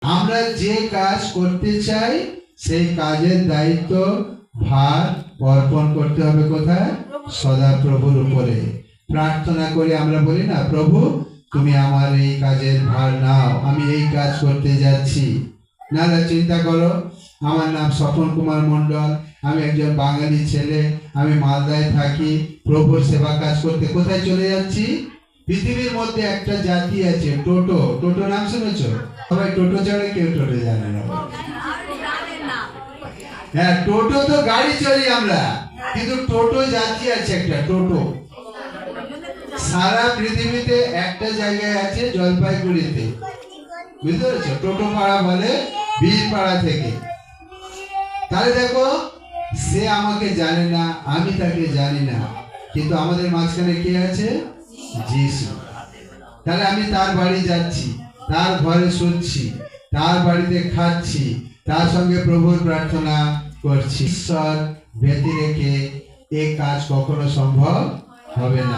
আমরা যে কাজ করতে চাই সেই কাজের দায়িত্ব ভার অর্পণ করতে হবে কোথায়? সদা প্রভুর উপরে। প্রার্থনা করে আমরা বলি না, প্রভু তুমি আমার এই কাজের ভার নাও, আমি এই কাজ করতে যাচ্ছি। নাহলে চিন্তা করো, আমার নাম স্বপন কুমার মণ্ডল, আমি একজন বাঙালি ছেলে, আমি মালদায় থাকি, প্রভুর সেবা কাজ করতে কোথায় চলে যাচ্ছি? পৃথিবীর মধ্যে একটা জাতি আছে টোটো। টোটো নাম শুনেছ? সবাই টোটো চড়ে, কেউ টোটো জানে না। হ্যাঁ, টোটো তো গাড়ি চড়ি আমরা, কিন্তু টোটো জাতি আছে একটা, টোটো। সারা পৃথিবীতে একটা জায়গায় আছে, জলপাইগুড়িতে, বুঝতে পেরেছো? টোটো পাড়া বলে, বীরপাড়া থেকে। তাহলে দেখো, সে আমাকে জানে না, আমি তাকে জানি না, কিন্তু আমাদের মাঝখানে কে আছে? যিশু। তাহলে আমি তার বাড়ি যাচ্ছি, তার ঘরে শুচ্ছি, তার বাড়িতে খাচ্ছি, তার সঙ্গে প্রভুর প্রার্থনা করছি। ঈশ্বর ব্যতি রেখে এ কাজ কখনো সম্ভব হবে না।